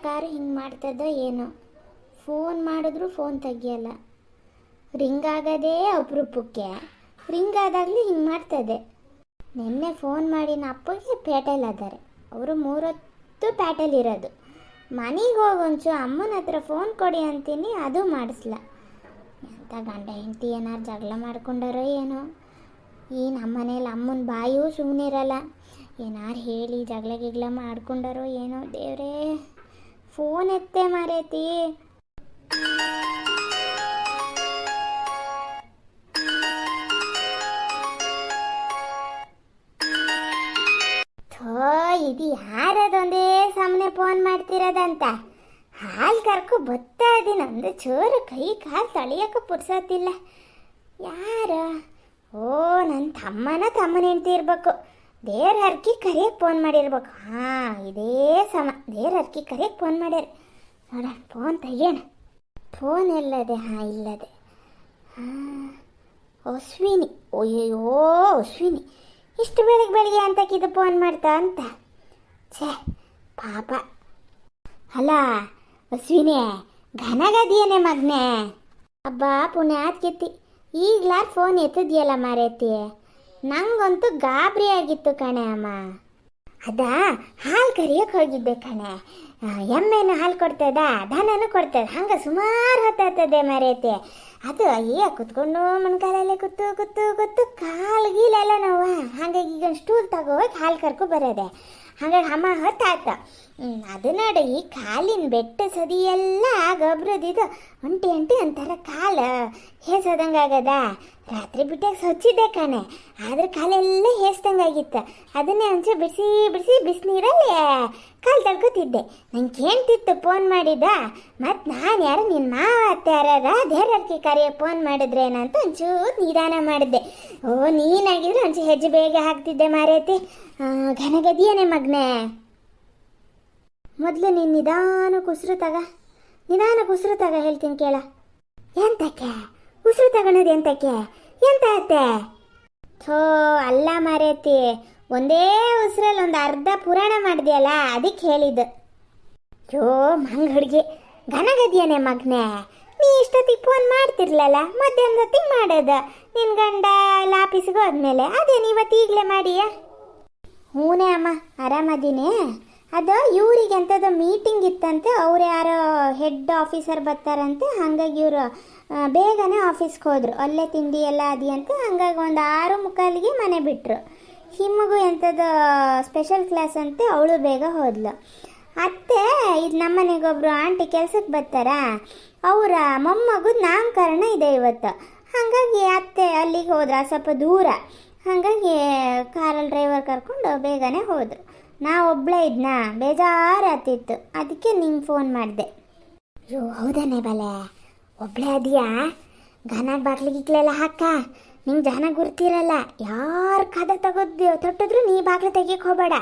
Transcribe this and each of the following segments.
ಯಾಕಾರು ಹಿಂಗೆ ಮಾಡ್ತದೋ ಏನೋ. ಫೋನ್ ಮಾಡಿದ್ರು ಫೋನ್ ತೆಗಿಯಲ್ಲ, ರಿಂಗ್ ಆಗೋದೇ ಅಪರೂಪಕ್ಕೆ. ರಿಂಗ್ ಆದಾಗಲೂ ಹಿಂಗೆ ಮಾಡ್ತದೆ. ನಿನ್ನೆ ಫೋನ್ ಮಾಡಿ ಅಪ್ಪಗೆ ಪೇಟೆಯಲ್ಲಿದ್ದಾರೆ, ಅವರು 3 ಹೊತ್ತು ಪೇಟೆಯಲ್ಲಿರೋದು. ಮನೆಗೆ ಹೋಗೊಂಚು ಅಮ್ಮನ ಹತ್ರ ಫೋನ್ ಕೊಡಿ ಅಂತೀನಿ, ಅದು ಮಾಡಿಸ್ಲ. ಎಂಥ ಗಂಡ ಹೆಂಡತಿ ಏನಾರು ಜಗಳ ಮಾಡ್ಕೊಂಡಾರೋ ಏನೋ. ಈ ನಮ್ಮನೇಲಿ ಅಮ್ಮನ ಬಾಯೂ ಸುಮ್ಮನಿರಲ್ಲ, ಏನಾರು ಹೇಳಿ ಜಗಳ ಗಿಗ್ಲ ಮಾಡ್ಕೊಂಡಾರೋ ಏನೋ. ದೇವ್ರೇ, ಫೋನ್ ಎತ್ತೆ ಮಾರೈತಿ. ಇದು ಯಾರದೊಂದೇ ಸಮನೆ ಫೋನ್ ಮಾಡ್ತಿರೋದಂತ. ಹಾಲು ಕರ್ಕೊ ಬತ್ತಾ ಇದೀನಿ, ಒಂದು ಚೂರು ಕೈ ಕಾಲು ತೊಳೆಯೋಕೆ ಪುರ್ಸೋತಿಲ್ಲ. ಯಾರ? ಓ, ನನ್ನ ತಮ್ಮನ ಹೆಂಡ್ತಿ ಇರ್ಬೇಕು. ದೇವ್ರ ಹರ್ಕಿ ಕರಿಯಕ್ಕೆ ಫೋನ್ ಮಾಡಿರ್ಬೇಕು. ಹಾಂ, ಇದೇ ಸಮ ದೇವ್ರ ಹರ್ಕಿ ಕರಿಯಕ್ಕೆ ಫೋನ್ ಮಾಡ್ಯಾರ. ನೋಡ, ಫೋನ್ ತೆಗಿಯೋಣ. ಫೋನ್ ಎಲ್ಲದೆ? ಹಾಂ, ಇಲ್ಲದೆ. ಹಾಂ, ಅಶ್ವಿನಿ. ಅಯ್ಯೋ ಅಶ್ವಿನಿ, ಇಷ್ಟು ಬೆಳಿಗ್ಗೆ ಅಂತಕ್ಕಿದು ಫೋನ್ ಮಾಡ್ತಾ ಅಂತ. ಛೇ ಪಾಪ. ಅಲ್ಲ ಅಶ್ವಿನಿ, ಘನಗದಿಯೇನೆ ಮಗ್ನೆ? ಅಬ್ಬಾ ಪುಣ್ಯಾತ್ಕಿತ್ತಿ, ಈಗ್ಲಾ ಫೋನ್ ಎತ್ತಿದ್ಯಲ್ಲ ಮಾರೇತಿ. ನಂಗಂತೂ ಗಾಬರಿ ಆಗಿತ್ತು ಕಣೆ ಅಮ್ಮ. ಅದಾ ಹಾಲು ಕರಿಯೋಕೆ ಹೋಗಿದ್ದೆ ಕಣೆ. ಎಮ್ಮೆನೂ ಹಾಲು ಕೊಡ್ತದ, ದನನೂ ಕೊಡ್ತದ, ಹಂಗೆ ಸುಮಾರು ಹೊತ್ತಾಗ್ತದೆ ಮರೇತಿ. ಅದು ಅಯ್ಯ ಕುತ್ಕೊಂಡು ಮೊಣಕಾಲಲ್ಲೇ ಕೂತು ಕಾಲು ಗೀಲೆಲ್ಲ ನೋವು. ಹಾಗಾಗಿ ಈಗ ಸ್ಟೂಲ್ ತಗೋಗಿ ಹಾಲು ಕರ್ಕೊ ಬರೋದೆ. ಹಾಗಾಗಿ ಅಮ್ಮ ಹೊತ್ತಾಯ್ತು. ಅದು ನೋಡಿ, ಈ ಕಾಲಿನ ಬೆಟ್ಟ ಸದಿ ಎಲ್ಲ ಗೊಬ್ಬರದಿದ್ದು ಒಂಟಿ ಒಂಥರ ಕಾಲು ಹೇಸೋದಂಗೆ ಆಗದ. ರಾತ್ರಿ ಬಿಟ್ಟಾಗ ಸ್ವಚ್ಛಿದ್ದೆ ಕಣೆ, ಆದ್ರೆ ಕಾಲೆಲ್ಲ ಹೇಸ್ದಂಗಾಗಿತ್ತು. ಅದನ್ನೇ ಒಂಚೂರು ಬಿಡಿಸಿ ಬಿಸಿನೀರಲ್ಲಿ ಕಾಲು ತಳ್ಕೊತಿದ್ದೆ. ನಂಗೆ ಕೇಳ್ತಿತ್ತು ಫೋನ್ ಮಾಡಿದ್ದ. ಮತ್ತು ನಾನು ಯಾರು ನಿನ್ನ ಮಾವ ಅತ್ತೆ ಯಾರ ದೇವ್ರಕ್ಕೆ ಕರೆಯೋಕೆ ಫೋನ್ ಮಾಡಿದ್ರೇನಂತ ಒಂಚೂರು ನಿಧಾನ ಮಾಡಿದ್ದೆ. ಓ, ನೀನಾಗಿದ್ರೆ ಒಂಚೂರು ಹೆಜ್ಜೆ ಬೇಗ ಹಾಕ್ತಿದ್ದೆ ಮಾರೇತಿ. ಘನಗದಿಯೇನೆ ಮಗ್ನೆ? ಮೊದಲು ನೀನು ನಿಧಾನಕ್ಕೆ ಉಸಿರು ತಗ ಹೇಳ್ತೀನಿ ಕೇಳ. ಎಂತಕ್ಕೆ ಉಸಿರು ತಗೊಳೋದು? ಎಂತಕ್ಕೆ? ಎಂತ ಆಯ್ತೆ? ಥೋ ಅಲ್ಲ ಮಾರೇತಿ, ಒಂದೇ ಉಸಿರಲ್ಲಿ ಒಂದು ಅರ್ಧ ಪುರಾಣ ಮಾಡಿದೆಯಲ್ಲ, ಅದಕ್ಕೆ ಹೇಳಿದ್ದು. ಯೋ ಮಂಗ ಹುಡುಗಿ, ಘನಗದಿಯೇನೆ ಮಗ್ನೆ? ನೀ ಇಷ್ಟೊತ್ತಿಗೆ ಫೋನ್ ಮಾಡ್ತಿರ್ಲಲ್ಲ, ಮಧ್ಯಾಹ್ನದೊತ್ತಿಗೆ ಮಾಡೋದು. ನಿನ್ನ ಗಂಡ ಎಲ್ಲ ಆಫೀಸಿಗೆ ಹೋದ್ಮೇಲೆ ಅದೇನು ಇವತ್ತು ಈಗಲೇ ಮಾಡಿಯಾ? ಹೂನೇ ಅಮ್ಮ, ಆರಾಮದೀನಿ. ಅದು ಇವ್ರಿಗೆ ಎಂಥದ್ದು ಮೀಟಿಂಗ್ ಇತ್ತಂತೆ, ಅವ್ರು ಯಾರೋ ಹೆಡ್ ಆಫೀಸರ್ ಬರ್ತಾರಂತೆ. ಹಾಗಾಗಿ ಇವರು ಬೇಗನೆ ಆಫೀಸ್ಗೆ ಹೋದರು. ಅಲ್ಲೇ ತಿಂಡಿ ಎಲ್ಲ ಅದಿಯಂತೆ. ಹಾಗಾಗಿ ಒಂದು 6:45ಗೆ ಮನೆ ಬಿಟ್ಟರು. ಹಿಮ್ಮಗೂ ಎಂಥದ್ದು ಸ್ಪೆಷಲ್ ಕ್ಲಾಸ್ ಅಂತೆ, ಅವಳು ಬೇಗ ಹೋದ್ಲು. ಅತ್ತೆ ಇದು ನಮ್ಮನೆಗೊಬ್ಬರು ಆಂಟಿ ಕೆಲ್ಸಕ್ಕೆ ಬರ್ತಾರ, ಅವರ ಮೊಮ್ಮಗದ ನಾಮಕರಣ ಇದೆ ಇವತ್ತು. ಹಾಗಾಗಿ ಅತ್ತೆ ಅಲ್ಲಿಗೆ ಹೋದ್ರ, ಸ್ವಲ್ಪ ದೂರ. ಹಾಗಾಗಿ ಕಾರಲ್ಲಿ ಡ್ರೈವರ್ ಕರ್ಕೊಂಡು ಬೇಗನೆ ಹೋದರು. ನಾ ಒಬ್ಬಳೇ ಇದ್ನಾ, ಬೇಜಾರಾಗ್ತಿತ್ತು. ಅದಕ್ಕೆ ನಿಂಗೆ ಫೋನ್ ಮಾಡಿದೆ. ಅಯ್ಯೋ ಹೌದಾನೆ ಬಲೆ, ಒಬ್ಬಳೇ ಅದೆಯಾ? ಘನ ಬಾಗ್ಲಿಗಿಕ್ಲೆಲ್ಲ ಹಾಕ, ನಿಂಗೆ ಜನ ಗುರ್ತಿರಲ್ಲ. ಯಾರು ಕದ ತೊಟ್ಟಿದ್ರು ನೀ ಬಾಗ್ಲು ತೆಗಿಯಕ್ಕೆ ಹೋಗಬೇಡ.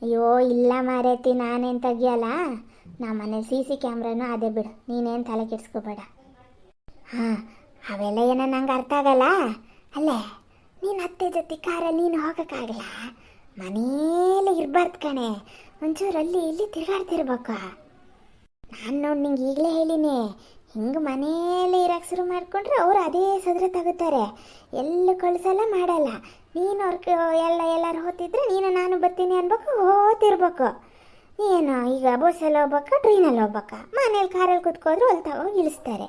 ಅಯ್ಯೋ ಇಲ್ಲ ಮಾರೇತಿ, ನಾನೇನು ತೆಗಿಯಲ್ಲ. ನಮ್ಮನೆ CC ಕ್ಯಾಮ್ರಾನು ಅದೇ ಬಿಡು, ನೀನೇನು ತಲೆ ಕೆಡ್ಸ್ಕೋಬೇಡ. ಹಾಂ, ಅವೆಲ್ಲ ಏನೋ ನಂಗೆ ಅರ್ಥ ಆಗಲ್ಲ. ಅಲ್ಲೇ ನೀನು ಅತ್ತೆ ಜೊತೆ ಕಾರಲ್ಲಿ ನೀನು ಹೋಗೋಕ್ಕಾಗಲ್ಲ, ಮನೇಲಿ ಇರಬಾರ್ದು ಕಣೆ. ಒಂಚೂರು ಅಲ್ಲಿ ಇಲ್ಲಿ ತಿರುಗಾಡ್ತಿರ್ಬೇಕು. ನಾನು ನೋಡಿ ನಿಂಗೆ ಈಗಲೇ ಹೇಳಿನಿ, ಹಿಂಗೆ ಮನೇಲಿ ಇರೋಕ್ಕೆ ಶುರು ಮಾಡಿಕೊಂಡ್ರೆ ಅವ್ರು ಅದೇ ಸದ್ರೆ ತಗೋತಾರೆ, ಎಲ್ಲೂ ಕಳಿಸಲ್ಲ ಮಾಡಲ್ಲ. ನೀನು ಎಲ್ಲರೂ ಹೋಗ್ತಿದ್ರೆ ನೀನು ನಾನು ಬರ್ತೀನಿ ಅನ್ಬೇಕು, ಹೋಗ್ತಿರ್ಬೇಕು. ಏನು ಈಗ ಬಸ್ಸಲ್ಲಿ ಹೋಗ್ಬೇಕಾ ಟ್ರೈನಲ್ಲಿ ಹೋಗ್ಬೇಕಾ? ಮನೇಲಿ ಕಾರಲ್ಲಿ ಕೂತ್ಕೋದ್ರು ಅಲ್ಲಿ ತಗೋಗಿ ಇಳಿಸ್ತಾರೆ.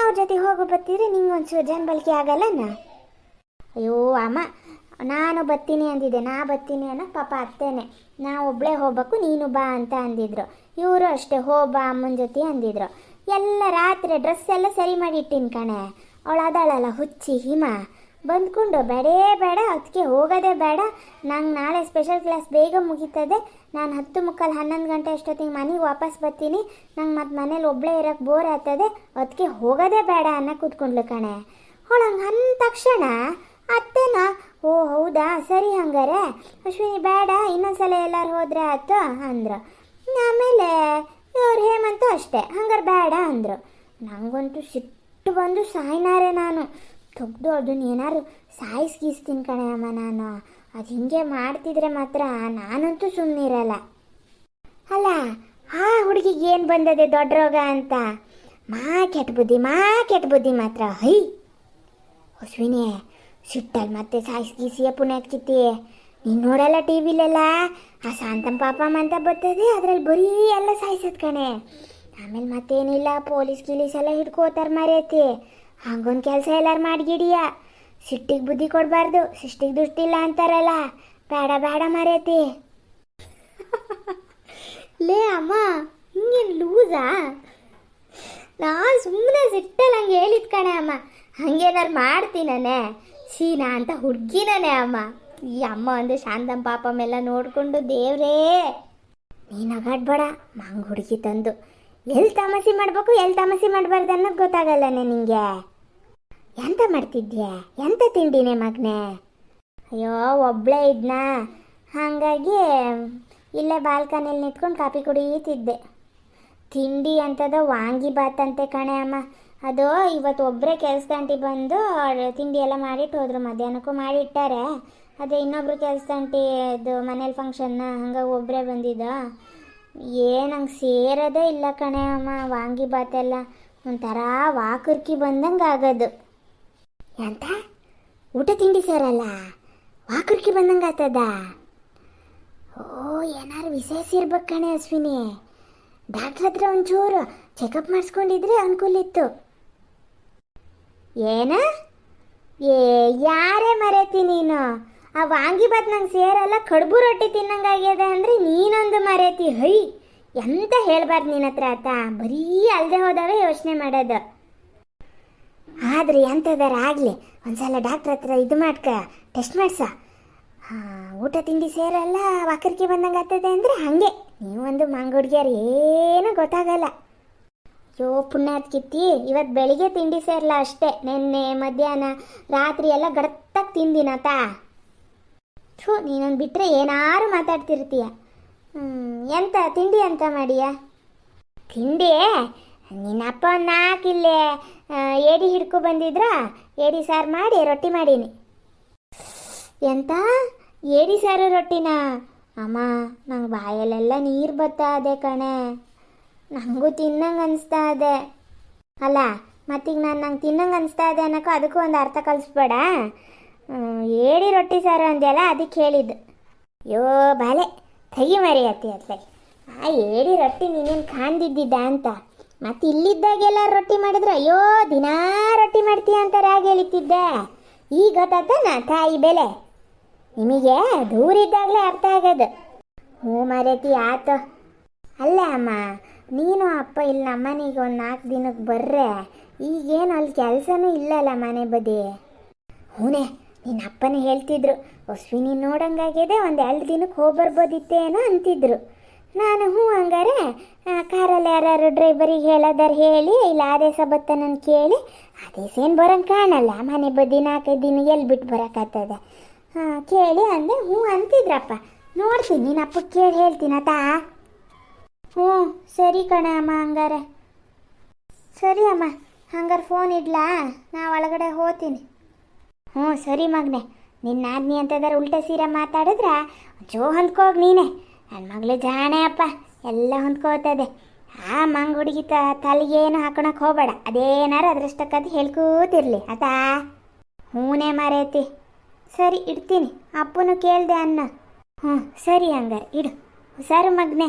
ಅವ್ರ ಜೊತೆ ಹೋಗೋ ಬರ್ತಿದ್ರೆ ನಿಂಗೆ ಒಂಚೂರು ಜನಬಳಿಕೆ ಆಗಲ್ಲನ? ಅಯ್ಯೋ ಅಮ್ಮ, ನಾನು ಬರ್ತೀನಿ ಅಂದಿದ್ದೆ, ನಾ ಬರ್ತೀನಿ ಅನ್ನೋ ಪಾಪ ಅತ್ತೇನೆ. ನಾ ಒಬ್ಬಳೇ ಹೋಗ್ಬೇಕು, ನೀನು ಬಾ ಅಂತ ಅಂದಿದ್ರು. ಇವರು ಅಷ್ಟೇ, ಬಾ ಅಮ್ಮನ ಜೊತೆ ಅಂದಿದ್ರು. ಎಲ್ಲ ರಾತ್ರಿ ಡ್ರೆಸ್ ಎಲ್ಲ ಸರಿ ಮಾಡಿ ಇಟ್ಟಿನಿ ಕಣೆ. ಅವಳು ಅದಾಳಲ್ಲ ಹುಚ್ಚಿ ಹಿಮ, ಬಂದ್ಕೊಂಡು ಬೇಡ ಅದಕ್ಕೆ ಹೋಗೋದೇ ಬೇಡ, ನಂಗೆ ನಾಳೆ ಸ್ಪೆಷಲ್ ಕ್ಲಾಸ್ ಬೇಗ ಮುಗೀತದೆ, ನಾನು 10:45 11 ಗಂಟೆ ಅಷ್ಟೊತ್ತಿಗೆ ಮನೆಗೆ ವಾಪಸ್ ಬರ್ತೀನಿ, ನಂಗೆ ಮತ್ತು ಮನೇಲಿ ಒಬ್ಬಳೇ ಇರೋಕ್ಕೆ ಬೋರ್ ಆಗ್ತದೆ, ಅದಕ್ಕೆ ಹೋಗೋದೇ ಬೇಡ ಅನ್ನೋ ಕೂತ್ಕೊಂಡ್ಲು ಕಣೆ. ಅವಳು ಹಂಗೆ ಅಂದ ತಕ್ಷಣ ಅತ್ತೆನ, ಓ ಹೌದಾ ಸರಿ ಹಂಗಾರೆ ಅಶ್ವಿನಿ ಬೇಡ, ಇನ್ನೊಂದ್ಸಲ ಎಲ್ಲರೂ ಹೋದರೆ ಆಯ್ತು ಅಂದರು. ಆಮೇಲೆ ಇವ್ರು ಹೇಮಂತು ಅಷ್ಟೇ, ಹಂಗಾರೆ ಬೇಡ ಅಂದರು. ನನಗಂತೂ ಸಿಟ್ಟು ಬಂದು ಸಾಯ್ನಾರೆ ನಾನು. ತೆಗ್ದು ಅದನ್ನ ಏನಾರು ಸಾಯಿಸ್ಗೀಸ್ತೀನಿ ಕಣೆ ಅಮ್ಮ ನಾನು. ಅದು ಹಿಂಗೆ ಮಾಡ್ತಿದ್ರೆ ಮಾತ್ರ ನಾನಂತೂ ಸುಮ್ಮನಿರಲ್ಲ. ಅಲ್ಲ ಆ ಹುಡುಗಿ ಹುಡುಗಿಗೆ ಏನು ಬಂದದೆ ದೊಡ್ಡ ರೋಗ ಅಂತ. ಕೆಟ್ಟ ಬುದ್ಧಿ ಮಾತ್ರ ಹೈ. ಅಶ್ವಿನಿ ಸಿಟ್ಟಲ್ಲಿ ಮತ್ತೆ ಸಾಯಿಸಿ ಪುಣ್ಯಾತ್ಕಿತಿ. ನೀನು ನೋಡಲ್ಲ ಟಿ ವಿಲೆಲ್ಲ ಆ ಶಾಂತಂ ಪಾಪಮ್ಮ ಅಂತ ಬರ್ತದೆ, ಅದ್ರಲ್ಲಿ ಬರೀ ಎಲ್ಲ ಸಾಯಿಸೋದು ಕಣೆ. ಆಮೇಲೆ ಮತ್ತೇನಿಲ್ಲ ಪೊಲೀಸ್ ಗಿಲೀಸ್ ಎಲ್ಲ ಹಿಡ್ಕೋತಾರೆ ಮರೆಯತಿ. ಹಂಗೊಂದು ಕೆಲಸ ಎಲ್ಲಾರು ಮಾಡಿಗಿಡಿಯ. ಸಿಟ್ಟಿಗೆ ಬುದ್ಧಿ ಕೊಡಬಾರ್ದು, ಸಿಟ್ಟಿಗೆ ದುಷ್ಟಿಲ್ಲ ಅಂತಾರಲ್ಲ, ಬೇಡ ಮರೆಯತಿ. ಲೇ ಅಮ್ಮ ಹಿಂಗೇನು ಲೂಸಾ? ನಾನು ಸುಮ್ಮನೆ ಸಿಟ್ಟಲ್ಲಿ ಹಂಗೆ ಹೇಳಿದ್ ಕಣೆ ಅಮ್ಮ. ಹಂಗೇನಾರು ಮಾಡ್ತೀನೇ ಸೀನಾ ಅಂತ ಹುಡುಗಿನೇ ಅಮ್ಮ. ಈ ಅಮ್ಮ ಒಂದು ಶಾಂತಂ ಪಾಪಮ್ಮೆಲ್ಲ ನೋಡಿಕೊಂಡು ದೇವ್ರೇ ನೀನು ಅಗಾಡ್ಬೇಡ. ಮಂಗ್ ಹುಡುಗಿ ತಂದು ಎಲ್ಲಿ ತಮಾಷೆ ಮಾಡಬೇಕು ಎಲ್ಲಿ ತಮಾಷೆ ಮಾಡಬಾರ್ದು ಅನ್ನೋದು ಗೊತ್ತಾಗಲ್ಲನೆ ನಿಂಗೆ. ಎಂತ ಮಾಡ್ತಿದ್ಯಾ? ಎಂತ ತಿಂಡಿನೇ ಮಗನೇ? ಅಯ್ಯೋ ಒಬ್ಬಳೇ ಇದ್ನಾ, ಹಾಗಾಗಿ ಇಲ್ಲೇ ಬಾಲ್ಕನಿಯಲ್ಲಿ ನಿಂತ್ಕೊಂಡು ಕಾಫಿ ಕುಡಿಯುತ್ತಿದ್ದೆ. ತಿಂಡಿ ಅಂತದ ವಾಂಗಿಬಾತ್ ಅಂತೆ ಕಣೆ ಅಮ್ಮ. ಅದು ಇವತ್ತು ಒಬ್ಬರೇ ಕೆಲಸದಂಟಿ ಬಂದು ತಿಂಡಿ ಎಲ್ಲ ಮಾಡಿಟ್ಟು ಹೋದ್ರು. ಮಧ್ಯಾಹ್ನಕ್ಕೂ ಮಾಡಿಟ್ಟಾರೆ. ಅದೇ ಇನ್ನೊಬ್ರು ಕೆಲಸದಂಟಿ ಅದು ಮನೇಲಿ ಫಂಕ್ಷನ್ನ, ಹಂಗಾಗಿ ಒಬ್ಬರೇ ಬಂದಿದ್ದ. ಏನಂಗೆ ಸೇರೋದೇ ಇಲ್ಲ ಕಣೆ ಅಮ್ಮ. ವಾಂಗಿಬಾತೆಲ್ಲ ಒಂಥರ ವಾಕುರ್ಕಿ ಬಂದಂಗೆ ಆಗೋದು. ಎಂತ ಊಟ ತಿಂಡಿ ಸೇರಲ್ಲ, ವಾಕುರ್ಕಿ ಬಂದಂಗೆ ಆಗ್ತದ? ಓ ಏನಾರು ವಿಶೇಷ ಇರ್ಬೇಕು ಕಣೆ ಅಶ್ವಿನಿ. ಡಾಕ್ಟ್ರ್ ಹತ್ರ ಒಂಚೂರು ಚೆಕಪ್ ಮಾಡಿಸ್ಕೊಂಡಿದ್ರೆ ಅನುಕೂಲ ಇತ್ತು. ಏನ ಯಾರೇ ಮರೆತಿ ನೀನು? ಆ ವಾಂಗಿಬಾತ್ ನಂಗೆ ಸೇರಲ್ಲ, ಕಡುಬು ರೊಟ್ಟಿ ತಿನ್ನಂಗಾಗ್ಯದ ಅಂದರೆ ನೀನೊಂದು ಮರೆತಿ. ಹೈ ಎಂತ ಹೇಳ್ಬಾರ್ದು ನಿನ್ನ ಹತ್ರ ಆತ. ಬರೀ ಅಲ್ಲದೆ ಹೋದವೇ ಯೋಚನೆ ಮಾಡೋದು. ಆದರೆ ಎಂಥದಾರ ಆಗಲಿ ಒಂದ್ಸಲ ಡಾಕ್ಟ್ರ್ ಹತ್ರ ಇದು ಮಾಡ್ಕ ಟೆಸ್ಟ್ ಮಾಡ್ಸ. ಊಟ ತಿಂಡಿ ಸೇರಲ್ಲ, ವಾಕರಿಕೆ ಬಂದಂಗೆ ಆಗ್ತದೆ ಅಂದರೆ ಹಾಗೆ ನೀವೊಂದು ಮಂಗುಡ್ಗ್ಯಾರು ಏನೂ ಗೊತ್ತಾಗಲ್ಲ. ಯೋ ಪುಣ್ಯಾತ್ಕಿತ್ತಿ, ಇವತ್ತು ಬೆಳಿಗ್ಗೆ ತಿಂಡಿ ಸೇರಲ್ಲ ಅಷ್ಟೇ. ನಿನ್ನೆ ಮಧ್ಯಾಹ್ನ ರಾತ್ರಿ ಎಲ್ಲ ಗಡತ್ತಾಗಿ ತಿಂದಿನತ. ನೀನೊಂದು ಬಿಟ್ಟರೆ ಏನಾರು ಮಾತಾಡ್ತಿರ್ತೀಯ. ಎಂತ ತಿಂಡಿ ಅಂತ ಮಾಡಿಯ? ತಿಂಡಿ ನಿನ್ನಪ್ಪ ಒಂದು 4 ಇಲ್ಲೇ ಏಡಿ ಹಿಡ್ಕೊ ಬಂದಿದ್ರ, ಏಡಿ ಸಾರು ಮಾಡಿ ರೊಟ್ಟಿ ಮಾಡೀನಿ. ಎಂತ ಏಡಿ ಸಾರು ರೊಟ್ಟಿನ? ಅಮ್ಮ ನಂಗೆ ಬಾಯಲ್ಲೆಲ್ಲ ನೀರು ಬರ್ತಾ ಇದೆ ಕಣೆ. ನನಗೂ ತಿನ್ನಂಗೆ ಅನಿಸ್ತಾ ಇದೆ. ಅಲ್ಲ ಮತ್ತೀಗ ನಂಗೆ ತಿನ್ನಂಗೆ ಅನಿಸ್ತಾ ಇದೆ ಅನ್ನೋಕ್ಕೂ ಅದಕ್ಕೂ ಒಂದು ಅರ್ಥ ಕಲಿಸ್ಬೇಡ. ಏಡಿ ರೊಟ್ಟಿ ಸಾರು ಅಂದ್ಯಲ್ಲ ಅದಕ್ಕೆ ಹೇಳಿದ್ದು. ಯೋ ಬಾಲೆ ತೆಗಿ ಮರೆಯತ್ತಿ ಅತ್ಲಾಗ. ಆ ಏಡಿ ರೊಟ್ಟಿ ನೀನೇನು ಕಾಣ್ದಿದ್ದಿದ್ದ ಅಂತ. ಮತ್ತು ಇಲ್ಲಿದ್ದಾಗೆಲ್ಲ ರೊಟ್ಟಿ ಮಾಡಿದ್ರೆ ಅಯ್ಯೋ ದಿನಾ ರೊಟ್ಟಿ ಮಾಡ್ತೀಯ ಅಂತಾರೆ ಆಗ ಹೇಳಿತ್ತಿದ್ದೆ. ಈಗ ಗೊತ್ತಾತನ ತಾಯಿ ಬೆಲೆ. ನಿಮಗೆ ದೂರಿದ್ದಾಗಲೇ ಅರ್ಥ ಆಗೋದು. ಹ್ಞೂ ಮರೆತಿ ಆತು. ಅಲ್ಲ ಅಮ್ಮ, ನೀನು ಅಪ್ಪ ಇಲ್ಲಿ ನಮ್ಮನೆಗೆ ಒಂದು 4 ದಿನಕ್ಕೆ ಬರ್ರೆ. ಈಗೇನು ಅಲ್ಲಿ ಕೆಲಸನೂ ಇಲ್ಲಲ್ಲ ಮನೆ ಬದಿ. ಹೂನೇ ನಿನ್ನ ಅಪ್ಪನೇ ಹೇಳ್ತಿದ್ರು, ಅಶ್ವಿನಿ ನೋಡಂಗಾಗಿದೆ, ಒಂದು 2 ದಿನಕ್ಕೆ ಹೋಗಿ ಬರ್ಬೋದಿತ್ತೇನೋ ಅಂತಿದ್ರು. ನಾನು ಹ್ಞೂ ಹಂಗಾರೆ ಕಾರಲ್ಲಿ ಯಾರು ಡ್ರೈವರಿಗೆ ಹೇಳೋದಾರು ಹೇಳಿ ಇಲ್ಲ ಆದೇಶ ಬತ್ತನನ್ನು ಕೇಳಿ, ಆದೇಶ ಏನು ಬರೋಂಗೆ ಕಾಣಲ್ಲ ಮನೆ ಬದಿ 4-5 ದಿನ ಎಲ್ಲಿ ಬಿಟ್ಟು ಬರೋಕ್ಕಾಗ್ತದೆ. ಕೇಳಿ ಅಂದೆ. ಹ್ಞೂ ಅಂತಿದ್ರಪ್ಪ. ನೋಡ್ತೀನಿ ನಿನ್ನ ಅಪ್ಪಗೆ ಕೇಳಿ ಹೇಳ್ತೀನತಾ. ಹ್ಞೂ ಸರಿ ಕಣೆ ಅಮ್ಮ ಹಂಗಾರೆ. ಸರಿ ಅಮ್ಮ ಹಂಗಾರೆ ಫೋನ್ ಇಡ್ಲಾ, ನಾ ಒಳಗಡೆ ಹೋಗ್ತೀನಿ. ಹ್ಞೂ ಸರಿ ಮಗನೆ. ನಿನ್ನ ನಾದ್ನಿ ಅಂತದಾರ ಉಲ್ಟಾ ಸೀರೆ ಮಾತಾಡಿದ್ರೆ ಹೊಂದ್ಕೋಗಿ ನೀನೆ. ನನ್ನ ಮಗಳು ಜಾಣೆ ಅಪ್ಪ, ಎಲ್ಲ ಹೊಂದ್ಕೋತದೆ. ಆ ಮಂಗ ಹುಡುಗಿ ತಲೆಗೇನು ಹಾಕೊಳಕ್ಕೆ ಹೋಗಬೇಡ. ಅದೇನಾರು ಅದೃಷ್ಟಕ್ಕದು ಹೇಳ್ಕೂತಿರ್ಲಿ ಆತಾ. ಹೂನೇ ಮರೇತಿ. ಸರಿ ಇಡ್ತೀನಿ. ಅಪ್ಪನು ಕೇಳಿದೆ ಅನ್ನ. ಹ್ಞೂ ಸರಿ ಹಂಗಾರೆ ಇಡು. ಹುಷಾರು ಮಗನೆ.